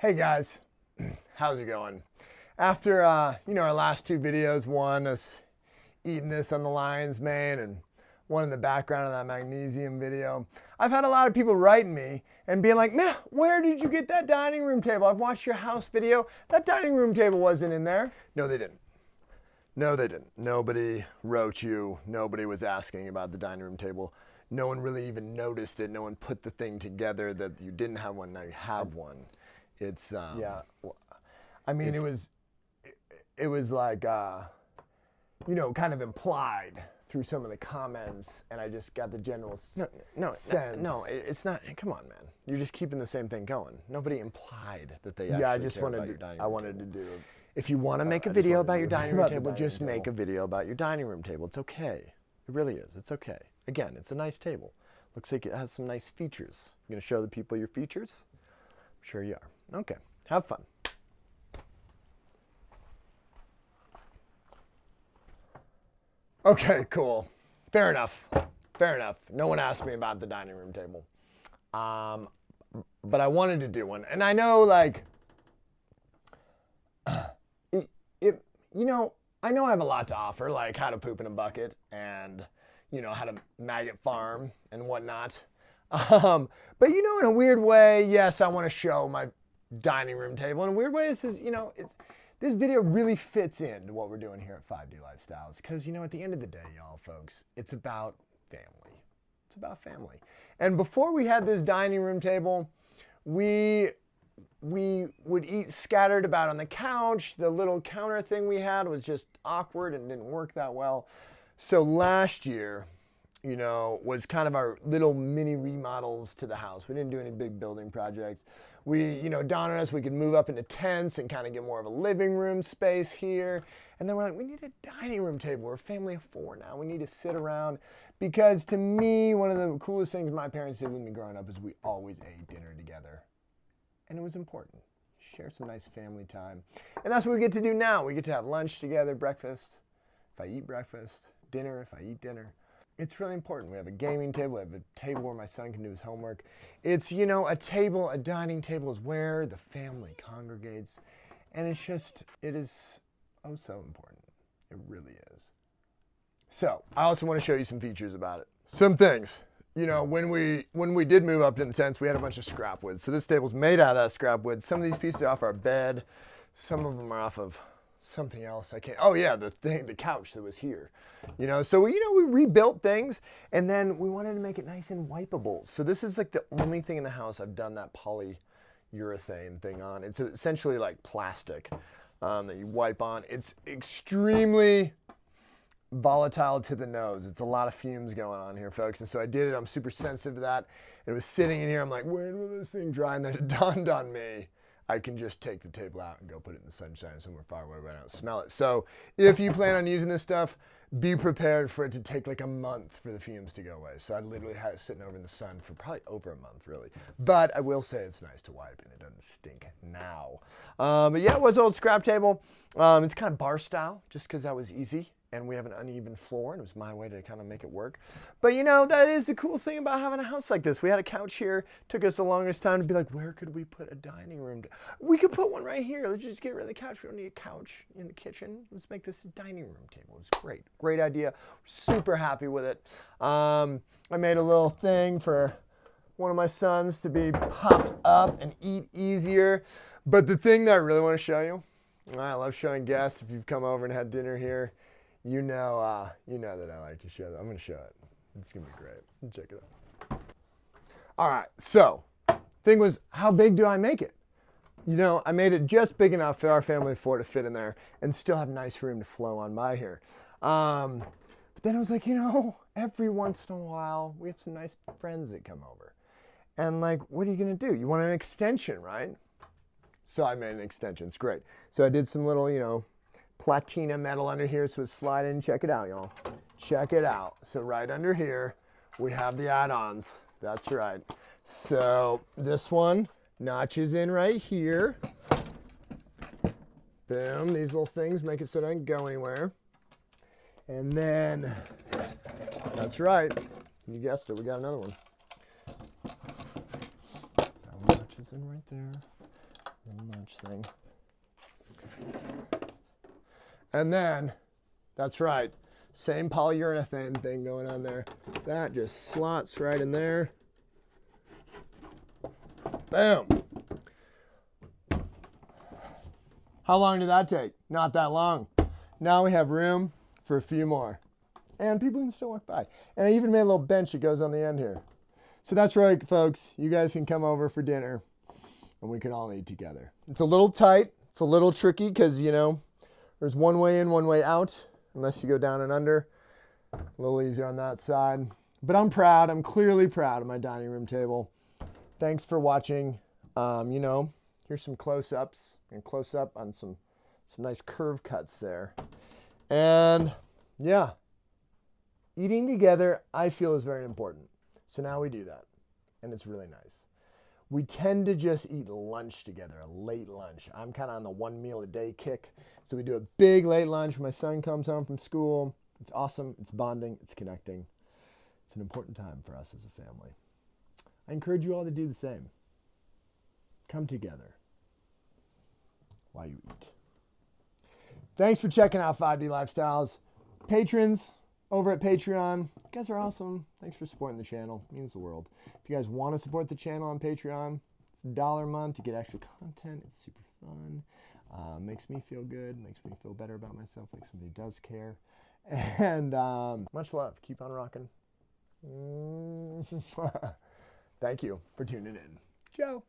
Hey guys, how's it going? After our last two videos, one us eating this on the lion's mane and one in the background of that magnesium video, I've had a lot of people writing me and being like, man, where did you get that dining room table? I've watched your house video. That dining room table wasn't in there. No, they didn't. No, they didn't. Nobody wrote you. Nobody was asking about the dining room table. No one really even noticed it. No one put the thing together that you didn't have one, now you have one. It's yeah. I mean, it was like kind of implied through some of the comments, and I just got the general sense. No, it's not. Come on, man. You're just keeping the same thing going. Nobody implied that they actually Yeah, I just care about wanted your to. dining I room wanted to table. do. If you want to make a I just video wanted about to your do dining room about the table, dining just room make table. a video about your dining room table. It's okay. It really is. It's okay. Again, it's a nice table. Looks like it has some nice features. You gonna show the people your features? I'm sure you are. Okay. Have fun. Okay, cool. Fair enough. Fair enough. No one asked me about the dining room table. But I wanted to do one. And I know, like, I know I have a lot to offer, like how to poop in a bucket and, how to maggot farm and whatnot. But, in a weird way, yes, I want to show my dining room table. In a weird way, this video really fits into what we're doing here at 5D Lifestyles. Because, at the end of the day, y'all folks, it's about family. It's about family. And before we had this dining room table, we would eat scattered about on the couch. The little counter thing we had was just awkward and didn't work that well. So last year, was kind of our little mini remodels to the house. We didn't do any big building projects. We, Don and us, we could move up into tents and kind of get more of a living room space here. And then we're like, we need a dining room table. We're a family of 4 now. We need to sit around. Because to me, one of the coolest things my parents did with me growing up is we always ate dinner together. And it was important. Share some nice family time. And that's what we get to do now. We get to have lunch together, breakfast, if I eat breakfast, dinner, if I eat dinner. It's really important. We have a gaming table. We have a table where my son can do his homework. It's, a dining table is where the family congregates. And it is oh so important. It really is. So, I also want to show you some features about it. Some things. When we did move up to the tents, we had a bunch of scrap wood. So this table's made out of that scrap wood. Some of these pieces are off our bed. Some of them are off of something else. Oh yeah, the couch that was here. So we rebuilt things, and then we wanted to make it nice and wipeable. So this is like the only thing in the house I've done that polyurethane thing on. It's essentially like plastic that you wipe on. It's extremely volatile to the nose. It's a lot of fumes going on here, folks. And so I did it. I'm super sensitive to that. It was sitting in here. I'm like, when will this thing dry? And then it dawned on me, I can just take the table out and go put it in the sunshine somewhere far away where I don't smell it. So if you plan on using this stuff, be prepared for it to take like a month for the fumes to go away. So I literally had it sitting over in the sun for probably over a month, really. But I will say it's nice to wipe and it doesn't stink now. But yeah, it was an old scrap table. It's kind of bar style just because that was easy. And we have an uneven floor, and it was my way to kind of make it work. But that is the cool thing about having a house like this. We had a couch here. Took us the longest time to be like, where could we put a dining room? We could put one right here. Let's just get rid of the couch. We don't need a couch in the kitchen. Let's make this a dining room table. It's great. Great idea. Super happy with it. I made a little thing for one of my sons to be popped up and eat easier. But the thing that I really want to show you, I love showing guests if you've come over and had dinner here. You know that I like to show that. I'm going to show it. It's going to be great. Check it out. All right. So, thing was, how big do I make it? I made it just big enough for our family of 4 to fit in there and still have nice room to flow on by here. But then I was like, every once in a while, we have some nice friends that come over. And like, what are you going to do? You want an extension, right? So I made an extension. It's great. So I did some little, platina metal under here, so it's slide in. Check it out, y'all. Check it out. So right under here, we have the add-ons. That's right. So this one notches in right here. Boom. These little things make it so it doesn't go anywhere. And then, that's right. You guessed it. We got another one. That one notches in right there. little notch thing. And then, that's right, same polyurethane thing going on there. That just slots right in there. Boom. How long did that take? Not that long. Now we have room for a few more. And people can still walk by. And I even made a little bench that goes on the end here. So that's right, folks. You guys can come over for dinner and we can all eat together. It's a little tight. It's a little tricky because, you know, there's one way in, one way out, unless you go down and under. A little easier on that side. But I'm proud. I'm clearly proud of my dining room table. Thanks for watching. You know, here's some close-ups. And close up on some nice curve cuts there. And yeah, eating together, I feel, is very important. So now we do that. And it's really nice. We tend to just eat lunch together, a late lunch. I'm kind of on the 1 meal a day kick. So we do a big late lunch when my son comes home from school. It's awesome. It's bonding. It's connecting. It's an important time for us as a family. I encourage you all to do the same. Come together while you eat. Thanks for checking out 5D Lifestyles. Patrons over at Patreon, you guys are awesome. Thanks for supporting the channel. It means the world. If you guys want to support the channel on Patreon, it's $1 a month to get extra content. It's super fun. Makes me feel good. Makes me feel better about myself, like somebody does care. And much love. Keep on rocking. Thank you for tuning in. Ciao.